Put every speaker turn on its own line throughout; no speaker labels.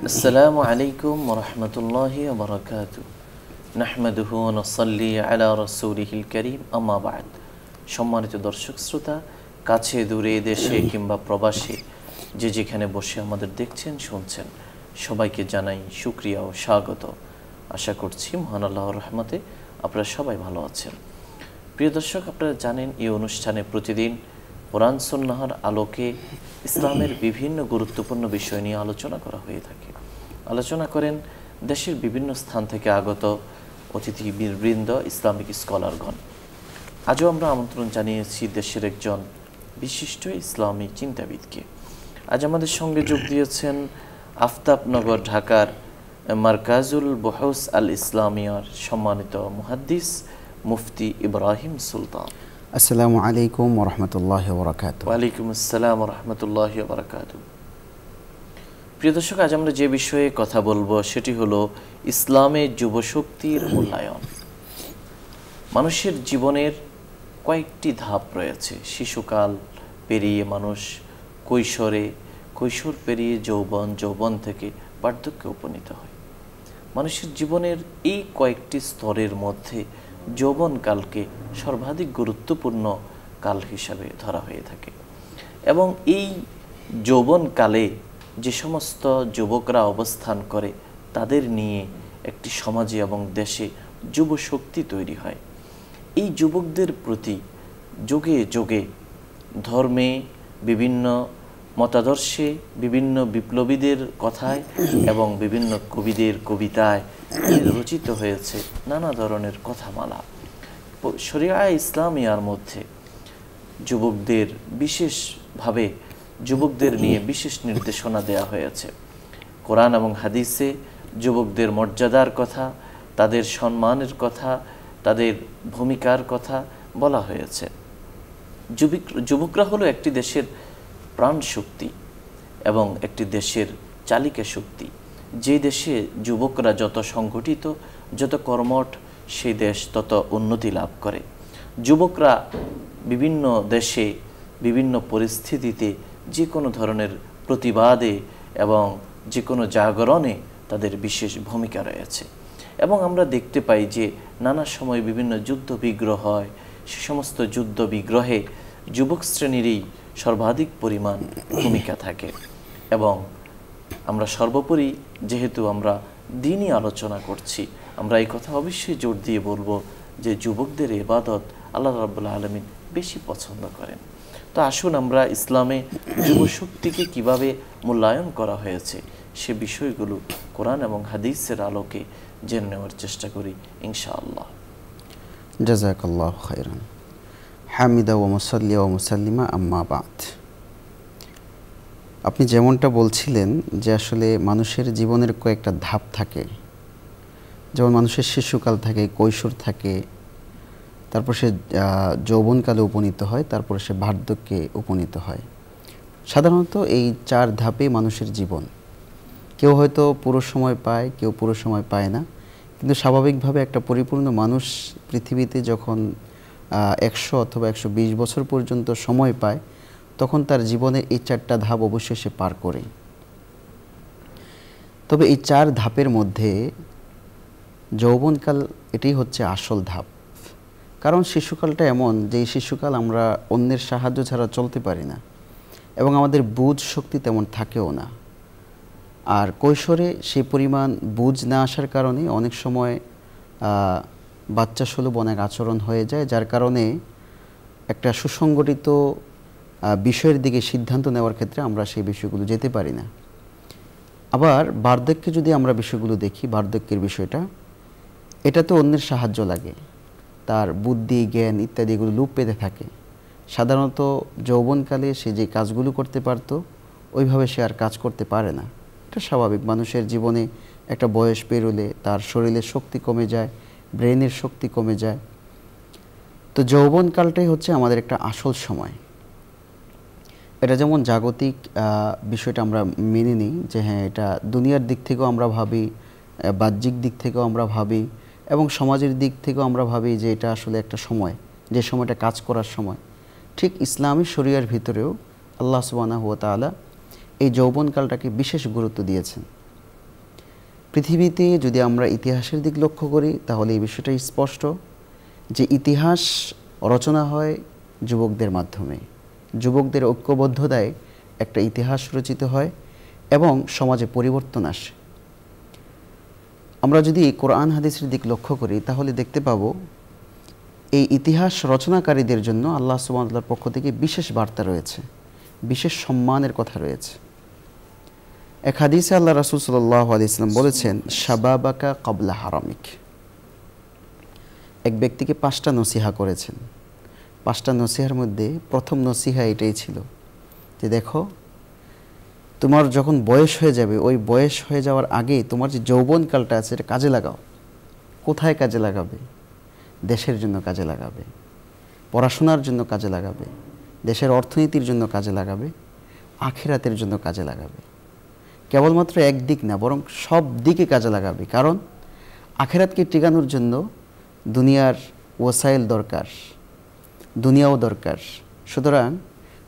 আসসালামু আলাইকুম ওয়া রাহমাতুল্লাহি ওয়া বারাকাতুহু নাহমাদুহু ওয়া নুসাল্লি আলা রাসূলিহিল কারীম আম্মা বা'দ। সম্মানিত দর্শক শ্রোতা, কাছে দূরে দেশে কিংবা প্রবাসে যে যেখানে বসে আমাদের দেখছেন শুনছেন, সবাইকে জানাই শুকরিয়া ও স্বাগত। আশা করছি মহান আল্লাহর রহমতে আপনারা সবাই ভালো আছেন। প্রিয় দর্শক, আপনারা জানেন এই অনুষ্ঠানে প্রতিদিন কোরআন সুন্নাহর আলোকে ইসলামের বিভিন্ন গুরুত্বপূর্ণ বিষয় নিয়ে আলোচনা করা হয়ে থাকে। আলোচনা করেন দেশের বিভিন্ন স্থান থেকে আগত অতিথিবৃন্দ, ইসলামিক স্কলারগণ। আজও আমরা আমন্ত্রণ জানিয়েছি দেশের একজন বিশিষ্ট ইসলামী চিন্তাবিদকে। আজ আমাদের সঙ্গে যোগ দিয়েছেন আফতাবনগর ঢাকার মারকাজুল বুহুস আল ইসলামিয়ার সম্মানিত মুহাদ্দিস মুফতি ইব্রাহিম সুলতান।
আসসালামু আলাইকুম ওয়া রাহমাতুল্লাহি ওয়া বারাকাতুহু।
ওয়া আলাইকুম আসসালাম ওয়া রাহমাতুল্লাহি ওয়া বারাকাতুহু। প্রিয় দর্শক, আজ আমরা যে বিষয়ে কথা বলবো সেটি হলো ইসলামের যুবশক্তির মূল্যায়ন। মানুষের জীবনের কয়েকটি ধাপ রয়েছে। শিশুকাল পেরিয়ে মানুষ কৈশোর পেরিয়ে যৌবন, যৌবন থেকে বার্ধক্যে উপনীত হয়। মানুষের জীবনের এই কয়েকটি স্তরের মধ্যে যৌবনকালকে সর্বাধিক গুরুত্বপূর্ণ কাল হিসাবে ধরা হয়ে থাকে এবং এই যৌবনকালে যে সমস্ত যুবকরা অবস্থান করে তাদের নিয়ে একটি সমাজে এবং দেশে যুবশক্তি তৈরি হয়। এই যুবকদের প্রতি যুগে যুগে ধর্মে, বিভিন্ন মতাদর্শে, বিভিন্ন বিপ্লবীদের কথায় এবং বিভিন্ন কবিদের কবিতায় রচিত হয়েছে নানা ধরনের কথামালা। শরিয়া ইসলামিয়ার মধ্যে যুবকদের বিশেষভাবে যুবকদের নিয়ে বিশেষ নির্দেশনা দেয়া হয়েছে। কোরআন এবং হাদিসে যুবকদের মর্যাদার কথা, তাদের সম্মানের কথা, তাদের ভূমিকার কথা বলা হয়েছে। যুবকরা হলো একটি দেশের প্রাণ শক্তি এবং একটি দেশের চালিকা শক্তি। যে দেশে যুবকরা যত সংগঠিত, যত কর্মঠ, সেই দেশ তত উন্নতি লাভ করে। যুবকরা বিভিন্ন দেশে বিভিন্ন পরিস্থিতিতে যে কোনো ধরনের প্রতিবাদে এবং যে কোনো জাগরণে তাদের বিশেষ ভূমিকা রয়েছে এবং আমরা দেখতে পাই যে নানা সময় বিভিন্ন যুদ্ধ বিগ্রহ হয়। সে সমস্ত যুদ্ধ বিগ্রহে যুবক শ্রেণীরই সর্বাধিক পরিমাণ ভূমিকা থাকে এবং আমরা সর্বোপরি যেহেতু আমরা দিনই আলোচনা করছি, আমরা এই কথা অবশ্যই জোর দিয়ে বলবো যে যুবকদের ইবাদত আল্লাহ রাব্বুল আলামিন বেশি পছন্দ করেন। তো আসুন আমরা ইসলামে যুবশক্তিকে কিভাবে মূল্যায়ন করা হয়েছে সে বিষয়গুলো কোরআন এবং হাদিসের আলোকে জেনে নেওয়ার চেষ্টা করি ইনশাআল্লাহ।
জাযাকাল্লাহু খাইরান। হামিদা ওয়া মুসাল্লিয়া ওয়া মুসাল্লিমা আম্মা বা'দ। আপনি যেমনটা বলছিলেন যে আসলে মানুষের জীবনের কয়েকটা ধাপ থাকে। যেমন মানুষের শিশুকাল থাকে, কৈশোর থাকে, তারপর সে যৌবনকালে উপনীত হয়, তারপর সে বার্ধক্যে উপনীত হয়। সাধারণত এই 4 ধাপে মানুষের জীবন। কেউ হয়তো পুরো সময় পায়, কেউ পুরো সময় পায় না, কিন্তু স্বাভাবিকভাবে একটা পরিপূর্ণ মানুষ পৃথিবীতে যখন 100 অথবা 120 বছর পর্যন্ত সময় পায়, তখন তার জীবনের এই 4টা ধাপ অবশ্যই সে পার করে। তবে এই 4 ধাপের মধ্যে যৌবনকাল এটাই হচ্ছে আসল ধাপ। কারণ শিশুকালটা এমন যে এই শিশুকাল আমরা অন্যের সাহায্য ছাড়া চলতে পারি না এবং আমাদের বুঝ শক্তি তেমন থাকেও না। আর কৈশোরে সেই পরিমাণ বুঝ না আসার কারণে অনেক সময় বাচ্চা সুলভ অনেক আচরণ হয়ে যায়, যার কারণে একটা সুসংগঠিত বিষয়ের দিকে সিদ্ধান্ত নেওয়ার ক্ষেত্রে আমরা সেই বিষয়গুলো যেতে পারি না। আবার বার্ধক্যে যদি আমরা বিষয়গুলো দেখি, বার্ধক্যের বিষয়টা, এটা তো অন্যের সাহায্য লাগে, তার বুদ্ধি, জ্ঞান ইত্যাদি এগুলো লোপ পেতে থাকে। সাধারণত যৌবনকালে সে যে কাজগুলো করতে পারত ওইভাবে সে আর কাজ করতে পারে না। এটা স্বাভাবিক। মানুষের জীবনে একটা বয়স পেরোলে তার শরীরের শক্তি কমে যায়, ব্রেনের শক্তি কমে যায়। তো যৌবনকালটাই হচ্ছে আমাদের একটা আসল সময়। এটা যেমন জাগতিক বিষয়টা আমরা মেনে নিই যে হ্যাঁ, এটা দুনিয়ার দিক থেকেও আমরা ভাবি, বাহ্যিক দিক থেকেও আমরা ভাবি এবং সমাজের দিক থেকেও আমরা ভাবি যে এটা আসলে একটা সময়, যে সময়টা কাজ করার সময়। ঠিক ইসলামী শরিয়ার ভিতরেও আল্লাহ সুবহানাহু ওয়া তাআলা এই যৌবনকালটাকে বিশেষ গুরুত্ব দিয়েছেন। পৃথিবীতে যদি আমরা ইতিহাসের দিক লক্ষ্য করি তাহলে এই বিষয়টা স্পষ্ট যে ইতিহাস রচনা হয় যুবকদের মাধ্যমে, যুবকদের ঐক্যবদ্ধতায় একটা ইতিহাস রচিত হয় এবং সমাজে পরিবর্তন আসে। আমরা যদি কোরআন হাদিসের দিক লক্ষ্য করি তাহলে দেখতে পাবো এই ইতিহাস রচনাকারীদের জন্য আল্লাহ সুবহানাহু ওয়া তাআলার পক্ষ থেকে বিশেষ বার্তা রয়েছে, বিশেষ সম্মানের কথা রয়েছে। এক হাদিসে আল্লাহ রাসূল সাল্লাল্লাহু আলাইহি ওয়াসাল্লাম বলেছেন, শাবাবাকা ক্বাবলা হারামিক। এক ব্যক্তিকে 5টা নসিহা করেছেন। 5টা নসিহার মধ্যে প্রথম নসিহা এটাই ছিল যে দেখো, তোমার যখন বয়স হয়ে যাবে, ওই বয়স হয়ে যাওয়ার আগে তোমার যে যৌবনকালটা আছে এটা কাজে লাগাও। কোথায় কাজে লাগাবে? দেশের জন্য কাজে লাগাবে, পড়াশোনার জন্য কাজে লাগাবে, দেশের অর্থনীতির জন্য কাজে লাগাবে, আখিরাতের জন্য কাজে লাগাবে। কেবলমাত্র একদিক না, বরং সব দিকে কাজে লাগাবে। কারণ আখিরাতকে টিকানোর জন্য দুনিয়ার ওয়াসাইল দরকার, দুনিয়াও দরকার। সুতরাং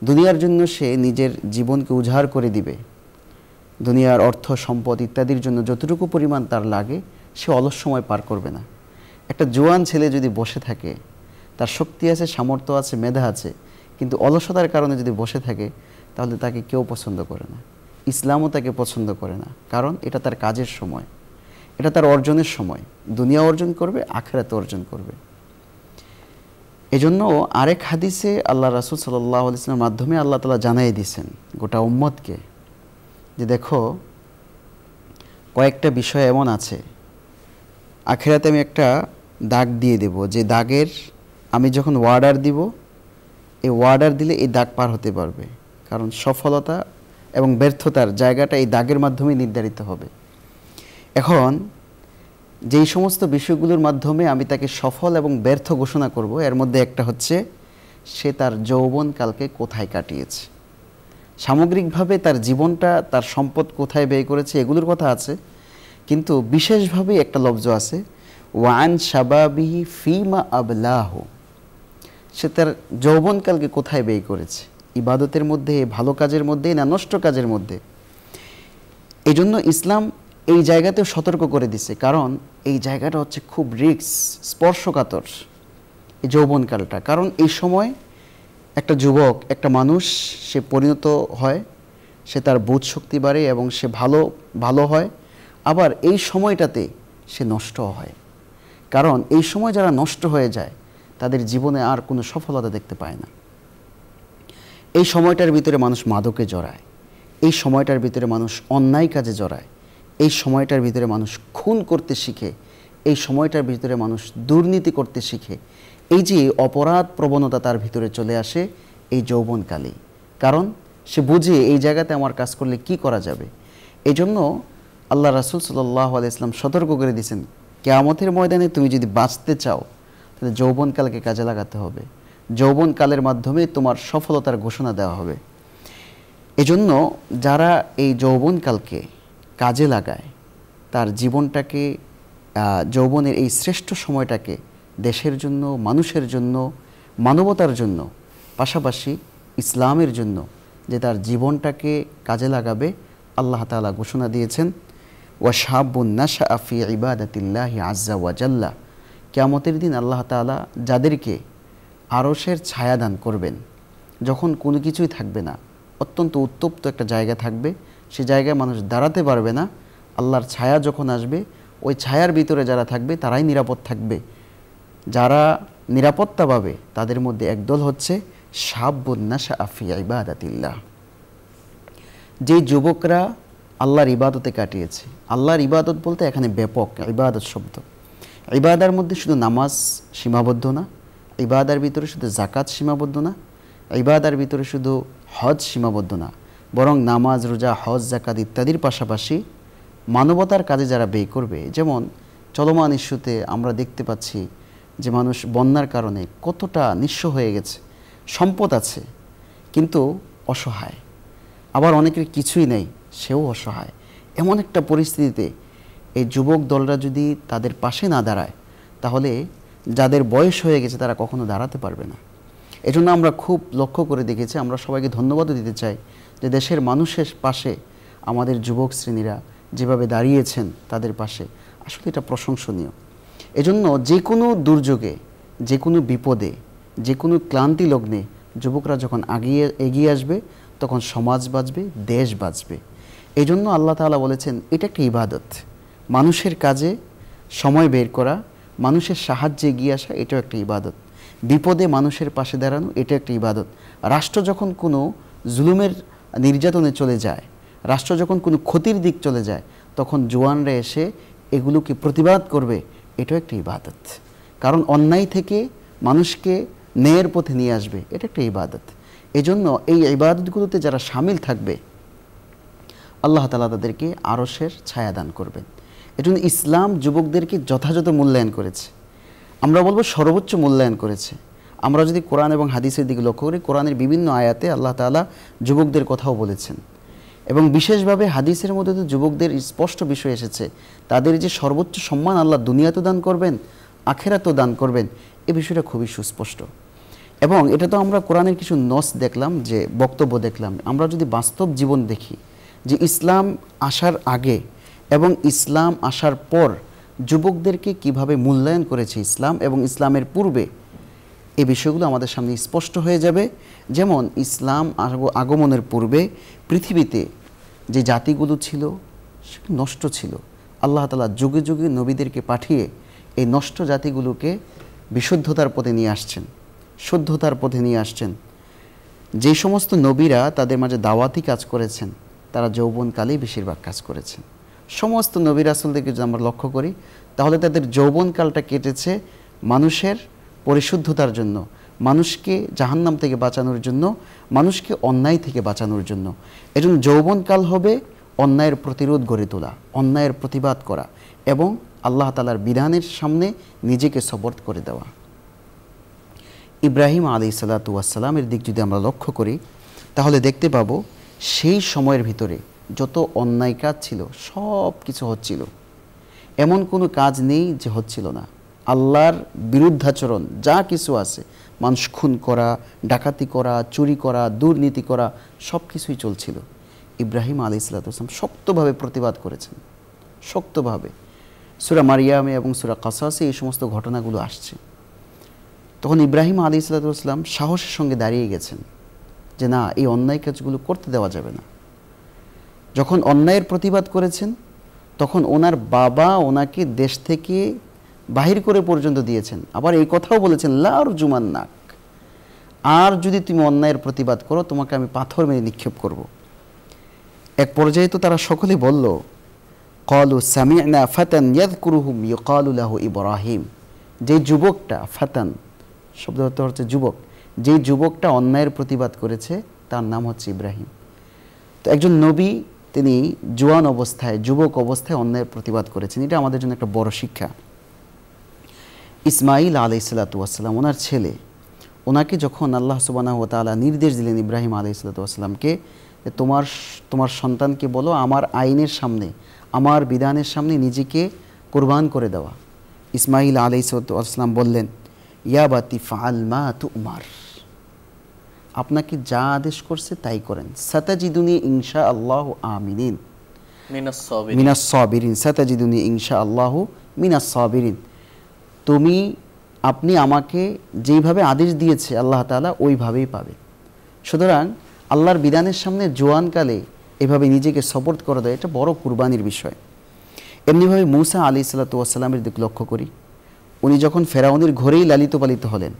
দুনিয়ার জন্য সে নিজের জীবনকে উজাড় করে দিবে। দুনিয়ার অর্থ সম্পদ ইত্যাদির জন্য যতটুকু পরিমাণ তার লাগে সে অলস সময় পার করবে না। একটা জোয়ান ছেলে যদি বসে থাকে, তার শক্তি আছে, সামর্থ্য আছে, মেধা আছে, কিন্তু অলসতার কারণে যদি বসে থাকে তাহলে তাকে কেউ পছন্দ করে না, ইসলামও তাকে পছন্দ করে না। কারণ এটা তার কাজের সময়, এটা তার অর্জনের সময়। দুনিয়া অর্জন করবে, আখিরাত অর্জন করবে। এজন্য আরেক হাদিসে আল্লাহ রাসূল সাল্লাল্লাহু আলাইহি ওয়াসাল্লামের মাধ্যমে আল্লাহ তাআলা জানাই দিয়েছেন গোটা উম্মতকে যে দেখো, কয়েকটা বিষয় এমন আছে আখিরাতে আমি একটা দাগ দিয়ে দেব, যে দাগের আমি যখন ওয়ার্ডার দিব, এই ওয়ার্ডার দিলে এই দাগ পার হতে পারবে। কারণ সফলতা এবং ব্যর্থতার জায়গাটা এই দাগের মাধ্যমে নির্ধারিত হবে। এখন যেই সমস্ত বিষয়গুলোর মাধ্যমে আমি তাকে সফল এবং ব্যর্থ ঘোষণা করব, এর মধ্যে একটা হচ্ছে সে তার যৌবনকালকে কোথায় কাটিয়েছে। সামগ্রিকভাবে তার জীবনটা, তার সম্পদ কোথায় ব্যয় করেছে এগুলোর কথা আছে, কিন্তু বিশেষভাবে একটা লফজ আছে, ওয়ান শাবাবিহি ফিমা আবলাহু। সে তার যৌবনকালকে কোথায় ব্যয় করেছে, ইবাদতের মধ্যে, ভালো কাজের মধ্যে না নষ্ট কাজের মধ্যে। এই জন্য ইসলাম এই জায়গাতেও সতর্ক করে দিছে, কারণ এই জায়গাটা হচ্ছে খুব রিস্ক, স্পর্শকাতর এই যৌবনকালটা। কারণ এই সময় একটা যুবক, একটা মানুষ সে পরিণত হয়, সে তার বোধ শক্তি বাড়ে এবং সে ভালো হয়। আবার এই সময়টাতে সে নষ্টও হয়। কারণ এই সময় যারা নষ্ট হয়ে যায় তাদের জীবনে আর কোনো সফলতা দেখতে পায় না। এই সময়টার ভিতরে মানুষ মাদকে জড়ায়, এই সময়টার ভিতরে মানুষ অন্যায় কাজে জড়ায়, এই সময়টার ভিতরে মানুষ খুন করতে শিখে, এই সময়টার ভিতরে মানুষ দুর্নীতি করতে শিখে। এই যে অপরাধ প্রবণতা তার ভিতরে চলে আসে এই যৌবনকালে, কারণ সে বুঝে এই জায়গাতে আমার কাজ করলে কি করা যাবে। এই জন্য আল্লাহ রাসূল সাল্লাল্লাহু আলাইহি ওয়াসাল্লাম সতর্ক করে দিয়েছেন, কিয়ামতের ময়দানে তুমি যদি বাঁচতে চাও তাহলে যৌবনকালকে কাজে লাগাতে হবে। যৌবনকালের মাধ্যমে তোমার সফলতার ঘোষণা দেওয়া হবে। এজন্য যারা এই যৌবনকালকে কাজে লাগায়, তার জীবনটাকে, যৌবনের এই শ্রেষ্ঠ সময়টাকে দেশের জন্য, মানুষের জন্য, মানবতার জন্য, পাশাপাশি ইসলামের জন্য যে তার জীবনটাকে কাজে লাগাবে, আল্লাহ তাআলা ঘোষণা দিয়েছেন, ওয়া শাবুন নাশআ ফি ইবাদাতিল্লাহি আযজা ওয়া জাল্লা। কিয়ামতের দিন আল্লাহ তাআলা যাদেরকে আরশের ছায়া দান করবেন, যখন কোনো কিছুই থাকবে না, অত্যন্ত উত্তপ্ত একটা জায়গা থাকবে, সে জায়গায় মানুষ দাঁড়াতে পারবে না। আল্লাহর ছায়া যখন আসবে, ওই ছায়ার ভিতরে যারা থাকবে তারাই নিরাপদ থাকবে। যারা নিরাপত্তা পাবে তাদের মধ্যে একদল হচ্ছে শাবুন নাশআ ফি ইবাদাতিল্লাহ, যে যুবকরা আল্লাহর ইবাদতে কাটিয়েছে। আল্লাহর ইবাদত বলতে এখানে ব্যাপক ইবাদত শব্দ। ইবাদার মধ্যে শুধু নামাজ সীমাবদ্ধ না, ইবাদার ভিতরে শুধু যাকাত সীমাবদ্ধ না, ইবাদার ভিতরে শুধু হজ সীমাবদ্ধ না, বরং নামাজ, রোজা, হজ, যাকাত ইত্যাদির পাশাপাশি মানবতার কাজে যারা ব্যয় করবে। যেমন চলমান ইস্যুতে আমরা দেখতে পাচ্ছি যে মানুষ বন্যার কারণে কতটা নিঃস্ব হয়ে গেছে, সম্পদ আছে কিন্তু অসহায়, আবার অনেকের কিছুই নেই, সেও অসহায়। এমন একটা পরিস্থিতিতে এই যুবক দলরা যদি তাদের পাশে না দাঁড়ায়, তাহলে যাদের বয়স হয়ে গেছে তারা কখনো দাঁড়াতে পারবে না। এজন্য আমরা খুব লক্ষ্য করে দেখেছি, আমরা সবাইকে ধন্যবাদও দিতে চাই যে দেশের মানুষের পাশে আমাদের যুবক শ্রেণীরা যেভাবে দাঁড়িয়েছেন তাদের পাশে, আসলে এটা প্রশংসনীয়। এজন্য যে কোনো দুর্যোগে, যে কোনো বিপদে, যে কোনো ক্লান্তি লগ্নে যুবকরা যখন এগিয়ে আসবে তখন সমাজ বাঁচবে, দেশ বাঁচবে। এই জন্য আল্লাহ তাআলা বলেছেন এটা একটা ইবাদত। মানুষের কাজে সময় বের করা, মানুষের সাহায্যে এগিয়ে আসা, এটাও একটা ইবাদত। বিপদে মানুষের পাশে দাঁড়ানো, এটা একটা ইবাদত। রাষ্ট্র যখন কোনো জুলুমের নির্যাতনে চলে যায়, রাষ্ট্র যখন কোনো ক্ষতির দিক চলে যায়, তখন জওয়ানরা এসে এগুলোকে প্রতিবাদ করবে, এটাও একটা ইবাদত। কারণ অন্যায় থেকে মানুষকে ন্যায়ের পথে নিয়ে আসবে, এটা একটা ইবাদত। এজন্য এই ইবাদতগুলোতে যারা শামিল থাকবে আল্লাহ তাআলা তাদেরকে আরশের ছায়া দান করবেন। এজন্য ইসলাম যুবকদেরকে যথাযথ মূল্যায়ন করেছে, আমরা বলবো সর্বোচ্চ মূল্যায়ন করেছে। আমরা যদি কোরআন এবং হাদিসের দিকে লক্ষ্য করি, কোরআনের বিভিন্ন আয়াতে আল্লাহ তাআলা যুবকদের কথাও বলেছেন, এবং বিশেষভাবে হাদিসের মধ্যে তো যুবকদের স্পষ্ট বিষয় এসেছে, তাদের যে সর্বোচ্চ সম্মান আল্লাহ দুনিয়াতেও দান করবেন, আখেরাতেও দান করবেন, এই বিষয়টা খুবই সুস্পষ্ট। এবং এটা তো আমরা কোরআনের কিছু নস দেখলাম, যে বক্তব্য দেখলাম। আমরা যদি বাস্তব জীবন দেখি যে ইসলাম আসার আগে এবং ইসলাম আসার পর যুবকদেরকে কিভাবে মূল্যায়ন করেছে ইসলাম এবং ইসলামের পূর্বে, এই বিষয়গুলো আমাদের সামনে স্পষ্ট হয়ে যাবে। যেমন ইসলাম আগমনের পূর্বে পৃথিবীতে যে জাতিগুলো ছিল নষ্ট ছিল, আল্লাহ তাআলা যুগে যুগে নবীদেরকে পাঠিয়ে এই নষ্ট জাতিগুলোকে বিশুদ্ধতার পথে নিয়ে আসছেন, শুদ্ধতার পথে নিয়ে আসছেন। যে সমস্ত নবীরা তাদের মাঝে দাওয়াতি কাজ করেছেন, তারা যৌবনকালেই বেশিরভাগ কাজ করেছেন। সমস্ত নবী রাসূলদেরকে যদি আমরা লক্ষ্য করি, তাহলে তাদের যৌবনকালটা কেটেছে মানুষের পরিশুদ্ধতার জন্য, মানুষকে জাহান্নাম থেকে বাঁচানোর জন্য, মানুষকে অন্যায় থেকে বাঁচানোর জন্য। এজন্য যৌবনকাল হবে অন্যায়ের প্রতিরোধ গড়ে তোলা, অন্যায়ের প্রতিবাদ করা এবং আল্লাহ তাআলার বিধানের সামনে নিজেকে সপর্দ করে দেওয়া। ইব্রাহিম আলাইহিসসালাতু ওয়াসসালামের দিক যদি আমরা লক্ষ্য করি, তাহলে দেখতে পাবো সেই সময়ের ভিতরে যত অন্যায় কাজ ছিল সব কিছু হচ্ছিল, এমন কোনো কাজ নেই যে হচ্ছিল না। আল্লাহর বিরুদ্ধাচরণ যা কিছু আছে, মানুষ খুন করা, ডাকাতি করা, চুরি করা, দুর্নীতি করা, সব কিছুই চলছিল। ইব্রাহিম আলাইহিসসালাতু ওয়াসসালাম শক্তভাবে প্রতিবাদ করেছেন, শক্তভাবে। সূরা মারিয়ামে এবং সূরা কাসাসে এই সমস্ত ঘটনাগুলো আসছে। তখন ইব্রাহিম আলাইহিসসালাতু ওয়াসসালাম সাহসের সঙ্গে দাঁড়িয়ে গেছেন যে না, এই অন্যায় কাজগুলো করতে দেওয়া যাবে না। যখন অন্যায়ের প্রতিবাদ করেছেন, তখন ওনার বাবা ওনাকে দেশ থেকে বাহির করে পর্যন্ত দিয়েছেন। আবার এই কথাও বলেছেন, লা আরজুমান্নাক, আর যদি তুমি অন্যায়ের প্রতিবাদ করো তোমাকে আমি পাথর মেরে নিক্ষেপ করব। এক পর্যায়ে তো তারা সকলে বলল, ক্বালু সামি'না ফাতান ইয়াযকুরুহুম ইউকালু লাহু ইব্রাহিম। যে যুবকটা, ফাতান শব্দ অর্থ হচ্ছে যুবক, যে যুবকটা অন্যায়ের প্রতিবাদ করেছে তার নাম হচ্ছে ইব্রাহিম। তো একজন নবী তিনি জোয়ান অবস্থায়, যুবক অবস্থায় অন্যায়ের প্রতিবাদ করেছেন, এটা আমাদের জন্য একটা বড় শিক্ষা। ইসমাইল আলাইহিসসালাতু ওয়াসসালাম ওনার ছেলে, ওনাকে যখন আল্লাহ সুবহানাহু ওয়া তাআলা নির্দেশ দিলেন ইব্রাহিম আলাইহিসসালাতু ওয়াসসালামকে, তোমার সন্তানকে বলো আমার আইনের সামনে, আমার বিধানের সামনে নিজেকে কুরবান করে দেওয়া। ইসমাইল আলাইহিসসালাতু ওয়াসসালাম বললেন, ইয়া বাতি ফাআল মা তুমার, আপনাকে যা আদেশ করছে তাই করেন। সাতাজিদুনি ইনশাআল্লাহু আমিনিন মিনাস সাবিরিন, সাতাজিদুনি ইনশাআল্লাহু মিনাস সাবিরিন। আপনি আমাকে যেইভাবে আদেশ দিয়েছে আল্লাহ তাআলা ওইভাবেই পাবে। সুতরাং আল্লাহর বিধানের সামনে জোয়ানকালে এভাবে নিজেকে সপর্দ করে দেয়, এটা বড় কুরবানির বিষয়। এমনিভাবে মূসা আলাইহিসসালাতু ওয়াসসালামের দিকে লক্ষ্য করি, উনি যখন ফেরাউনের ঘরেই লালিত পালিত হলেন,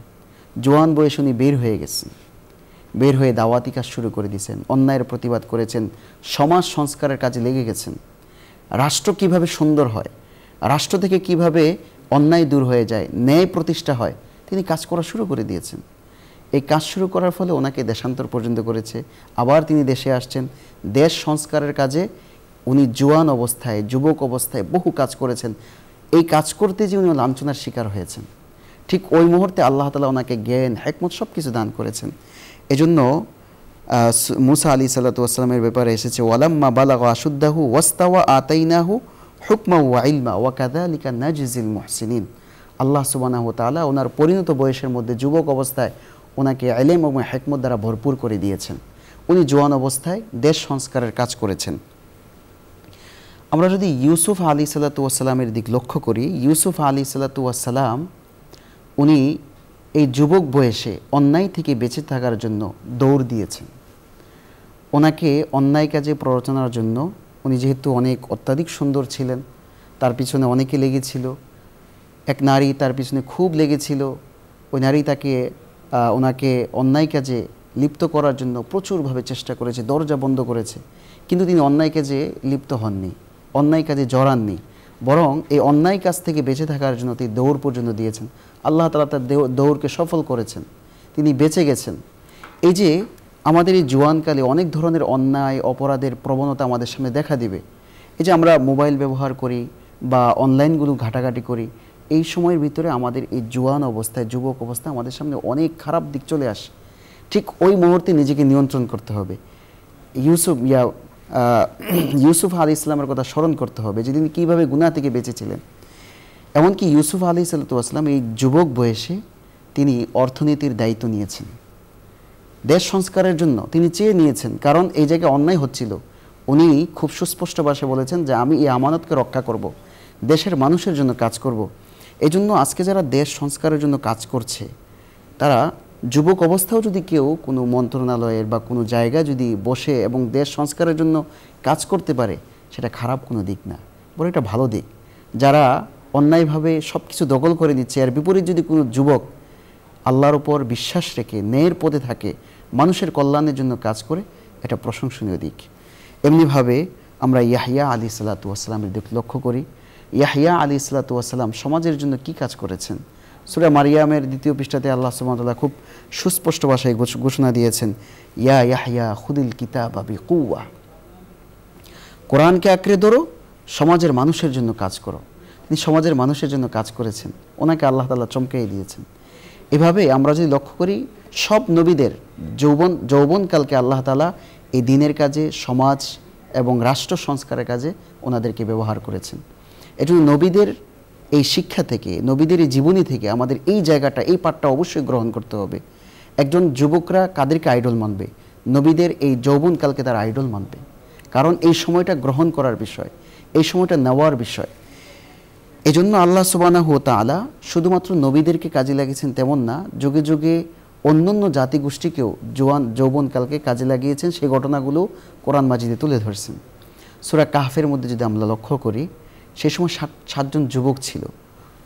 জোয়ান বয়সে উনি বের হয়ে গেছেন, বের হয়ে দাওয়াতি কাজ শুরু করে দিয়েছেন, অন্যায়ের প্রতিবাদ করেছেন, সমাজ সংস্কারের কাজে লেগে গেছেন। রাষ্ট্র কিভাবে সুন্দর হয়, রাষ্ট্র থেকে কিভাবে অন্যায় দূর হয়ে যায়, ন্যায় প্রতিষ্ঠা হয়, তিনি কাজ করা শুরু করে দিয়েছেন। এই কাজ শুরু করার ফলে ওনাকে দেশান্তর পর্যন্ত করেছে। আবার তিনি দেশে আসছেন, দেশ সংস্কারের কাজে উনি জোয়ান অবস্থায়, যুবক অবস্থায় বহু কাজ করেছেন। এই কাজ করতে যে উনি লাঞ্ছনার শিকার হয়েছেন, ঠিক ওই মুহূর্তে আল্লাহ তাআলা ওনাকে জ্ঞান, হিকমত সব কিছু দান করেছেন। এজন্য মূসা আলাইহিসসালাতু ওয়াসসালামের ব্যাপারে এসেছে, ওয়ালাম্মা বালাগা আশুদ্দাহু ওয়াস্তাওয়া আতাইনাহু হুকমা ওয়া ইলমা ওয়া কাযালিকা নাজজিল মুহসিনিন। আল্লাহ সুবহানাহু ওয়া তাআলা ওনার পরিণত বয়সের মধ্যে যুবক অবস্থায় ওনাকে ইলম এবং হিকমত দ্বারা ভরপুর করে দিয়েছেন। উনি জোয়ান অবস্থায় দেশ সংস্কারের কাজ করেছেন। আমরা যদি ইউসুফ আলাইহিসসালাতু ওয়াসসালামের দিক লক্ষ্য করি, ইউসুফ আলাইহিসসালাতু ওয়াসসালাম উনি এই যুবক বয়সে অন্যায় থেকে বেঁচে থাকার জন্য দৌড় দিয়েছেন। ওনাকে অন্যায় কাজে প্ররোচনার জন্য, উনি যেহেতু অনেক অত্যাধিক সুন্দর ছিলেন, তার পিছনে অনেকে লেগেছিল। এক নারী তার পিছনে খুব লেগেছিল। ওই নারী ওনাকে অন্যায় কাজে লিপ্ত করার জন্য প্রচুরভাবে চেষ্টা করেছে, দরজা বন্ধ করেছে, কিন্তু তিনি অন্যায় কাজে লিপ্ত হননি, অন্যায় কাজে জড়াননি, বরং এই অন্যায় কাজ থেকে বেঁচে থাকার জন্য তিনি দৌড় পর্যন্ত দিয়েছেন। আল্লাহ তাআলা তার দৌড়কে সফল করেছেন, তিনি বেঁচে গেছেন। এই যে আমাদের এই জোয়ানকালে অনেক ধরনের অন্যায় অপরাধের প্রবণতা আমাদের সামনে দেখা দিবে। এই যে আমরা মোবাইল ব্যবহার করি বা অনলাইনগুলো ঘাটাঘাটি করি, এই সময়ের ভিতরে আমাদের এই জোয়ান অবস্থায়, যুবক অবস্থায় আমাদের সামনে অনেক খারাপ দিক চলে আসে। ঠিক ওই মুহূর্তে নিজেকে নিয়ন্ত্রণ করতে হবে। ইউসুফ আলাইহিস সালামের কথা স্মরণ করতে হবে যে তিনি কীভাবে গুনাহ থেকে বেঁচেছিলেন। এমনকি ইউসুফ আলাইহিস সালাম এই যুবক বয়সে তিনি অর্থনীতির দায়িত্ব নিয়েছেন, দেশ সংস্কারের জন্য তিনি চেয়ে নিয়েছেন। কারণ এই জায়গায় অন্যায় হচ্ছিল। উনি খুব সুস্পষ্ট ভাষায় বলেছেন যে আমি এই আমানতকে রক্ষা করব, দেশের মানুষের জন্য কাজ করব। এই জন্য আজকে যারা দেশ সংস্কারের জন্য কাজ করছে, তারা যুবক অবস্থাও যদি কেউ কোনো মন্ত্রণালয়ের বা কোনো জায়গায় যদি বসে এবং দেশ সংস্কারের জন্য কাজ করতে পারে, সেটা খারাপ কোনো দিক না, বরং এটা ভালো দিক। যারা অন্যায়ভাবে সব কিছু দখল করে নিচ্ছে, আর বিপরীত যদি কোনো যুবক আল্লাহর উপর বিশ্বাস রেখে ন্যায়ের পথে থাকে, মানুষের কল্যাণের জন্য কাজ করে, এটা প্রশংসনীয় দিক। এমনিভাবে আমরা ইয়াহইয়া আলাইহিসসালাতু ওয়াসসালামের দিক লক্ষ্য করি। ইয়াহইয়া আলাইহিসসালাতু ওয়াসসালাম সমাজের জন্য কি কাজ করেছেন? সূরা মারিয়ামের 2য় পৃষ্ঠাতে আল্লাহ সুবহানাহু ওয়া তাআলা খুব সুস্পষ্ট ভাষায় ঘোষণা দিয়েছেন, ইয়া ইয়াহইয়া খুদিল কিতাবা বিকুওয়া, কোরআনকে আঁকড়ে ধরো, সমাজের মানুষের জন্য কাজ করো। তিনি সমাজের মানুষের জন্য কাজ করেছেন, ওনাকে আল্লাহ তাআলা চমকিয়ে দিয়েছেন। এভাবে আমরা যদি লক্ষ্য করি, সব নবীদের যৌবনকালকে আল্লাহ তাআলা এই দিনের কাজে, সমাজ এবং রাষ্ট্র সংস্কারের কাজে ওনাদেরকে ব্যবহার করেছেন। এজন্য নবীদের এই শিক্ষা থেকে, নবীদের এই জীবনী থেকে আমাদের এই জায়গাটা, এই পাঠটা অবশ্যই গ্রহণ করতে হবে। একজন যুবকরা কাদেরকে আইডল মানবে? নবীদের এই যৌবনকালকে তারা আইডল মানবে। কারণ এই সময়টা গ্রহণ করার বিষয়, এই সময়টা নেওয়ার বিষয়। এজন্য আল্লাহ সুবহানাহু ওয়া তাআলা শুধুমাত্র নবীদেরকে কাজে লাগিয়েছেন তেমন না, যুগে যুগে অন্যান্য জাতিগোষ্ঠীকেও যৌবনকালকে কাজে লাগিয়েছেন। সেই ঘটনাগুলো কোরআন মাজিদে তুলে ধরছেন। সূরা কাহফের মধ্যে যদি আমরা লক্ষ্য করি, সেই সময় 7জন যুবক ছিল।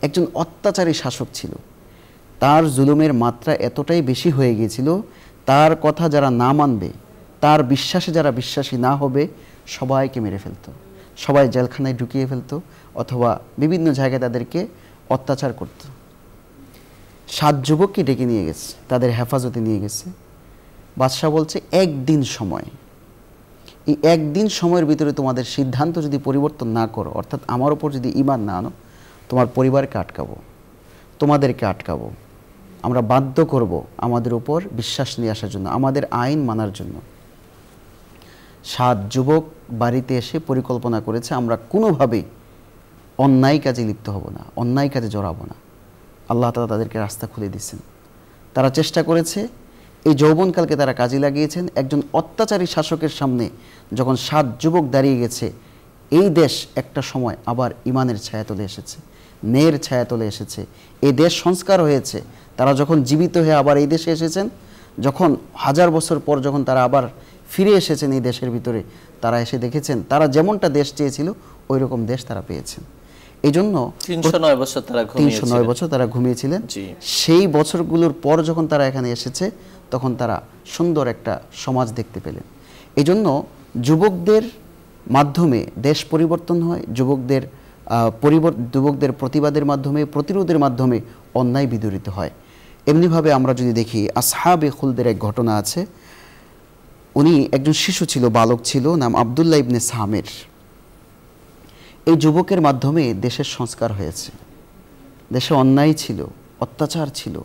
একজন অত্যাচারী শাসক ছিল, তার জুলুমের মাত্রা এতটাই বেশি হয়ে গিয়েছিল, তার কথা যারা না মানবে, তার বিশ্বাসে যারা বিশ্বাসী না হবে, সবাইকে মেরে ফেলতো, সবাই জেলখানায় ঢুকিয়ে ফেলতো, অথবা বিভিন্ন জায়গায় তাদেরকে অত্যাচার করত। 7 যুবককে ডেকে নিয়ে গেছে, তাদের হেফাজতে নিয়ে গেছে। বাদশাহ বলছে, একদিন সময়, এই একদিন সময়ের ভিতরে তোমাদের সিদ্ধান্ত যদি পরিবর্তন না করো, অর্থাৎ আমার ওপর যদি ঈমান না আনো, তোমার পরিবারকে আটকাবো, তোমাদেরকে আটকাবো, আমরা বাধ্য করব আমাদের উপর বিশ্বাস নিয়ে আসার জন্য, আমাদের আইন মানার জন্য। 7 যুবক বাড়িতে এসে পরিকল্পনা করেছে, আমরা কোনোভাবেই অন্যায় কাজে লিপ্ত হব না, অন্যায় কাজে জড়াবো না। আল্লাহ তাআলা তাদেরকে রাস্তা খুলে দিয়েছেন। তারা চেষ্টা করেছে, এই যৌবনকালকে তারা কাজে লাগিয়েছেন। একজন অত্যাচারী শাসকের সামনে যখন 7 যুবক দাঁড়িয়ে গেছে, এই দেশ একটা সময় আবার ইমানের ছায়া তলে এসেছে, ন্যায়ের ছায়া তলে এসেছে, এই দেশ সংস্কার হয়েছে। তারা যখন জীবিত হয়ে আবার এই দেশে এসেছেন, যখন 1000 বছর পর যখন তারা আবার ফিরে এসেছেন এই দেশের ভিতরে, তারা এসে দেখেছেন তারা যেমনটা দেশ চেয়েছিল ওই রকম দেশ তারা পেয়েছেন। এই জন্য
309 বছর তারা
ঘুমিয়েছিলেন। সেই বছরগুলোর পর যখন তারা এখানে এসেছে, তখন তারা সুন্দর একটা সমাজ দেখতে পেলেন। এই জন্য যুবকদের মাধ্যমে দেশ পরিবর্তন হয়, যুবকদের প্রতিবাদের মাধ্যমে, প্রতিরোধের মাধ্যমে অন্যায় বিদূরিত হয়। এমনিভাবে আমরা যদি দেখি, আসহাবে খুলদের এক ঘটনা আছে। উনি একজন শিশু ছিল, বালক ছিল, নাম আব্দুল্লাহ ইবনে সামের। এই যুবকের মাধ্যমে দেশের সংস্কার হয়েছে। দেশে অন্যায় ছিল, অত্যাচার ছিল,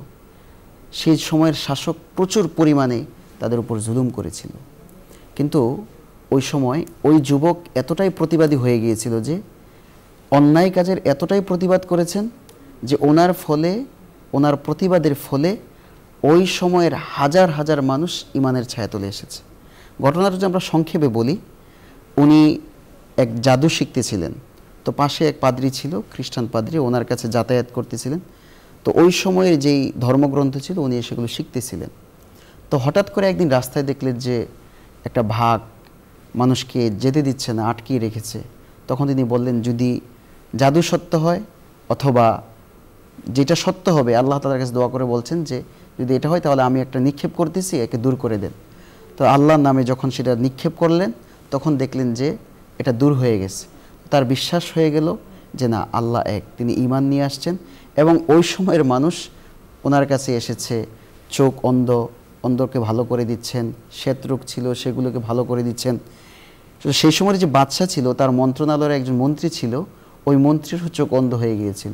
সেই সময়ের শাসক প্রচুর পরিমাণে তাদের উপর জুলুম করেছিল। কিন্তু ওই সময় ওই যুবক এতটাই প্রতিবাদী হয়ে গিয়েছিল যে অন্যায় কাজের এতটাই প্রতিবাদ করেছেন যে ওনার প্রতিবাদের ফলে ওই সময়ের হাজার হাজার মানুষ ইমানের ছায়া তলে এসেছে। ঘটনাটা যদি আমরা সংক্ষেপে বলি, উনি এক জাদু শিখতেছিলেন। তো পাশে এক পাদ্রী ছিল, খ্রিস্টান পাদ্রী, ওনার কাছে যাতায়াত করতেছিলেন। তো ওই সময়ের যেই ধর্মগ্রন্থ ছিল উনি সেগুলো শিখতেছিলেন। তো হঠাৎ করে একদিন রাস্তায় দেখলেন যে একটা ভাগ মানুষকে যেতে দিচ্ছে না, আটকিয়ে রেখেছে। তখন তিনি বললেন, যদি জাদু সত্য হয় অথবা যেটা সত্য হবে, আল্লাহ তাআলার কাছে দোয়া করে বলছেন যে যদি এটা হয় তাহলে আমি একটা নিক্ষেপ করতেছি, একে দূর করে দেন। তো আল্লাহর নামে যখন সেটা নিক্ষেপ করলেন তখন দেখলেন যে এটা দূর হয়ে গেছে। তার বিশ্বাস হয়ে গেল যে না, আল্লাহ এক, তিনি ঈমান নিয়ে আসছেন। এবং ওই সময়ের মানুষ ওনার কাছে এসেছে, চোখ অন্ধকে ভালো করে দিচ্ছেন, শ্বেতরোগ ছিল সেগুলোকে ভালো করে দিচ্ছেন। তো সেই সময়ের যে বাদশা ছিল, তার মন্ত্রণালয়ের একজন মন্ত্রী ছিল, ওই মন্ত্রীর চোখ অন্ধ হয়ে গিয়েছিল।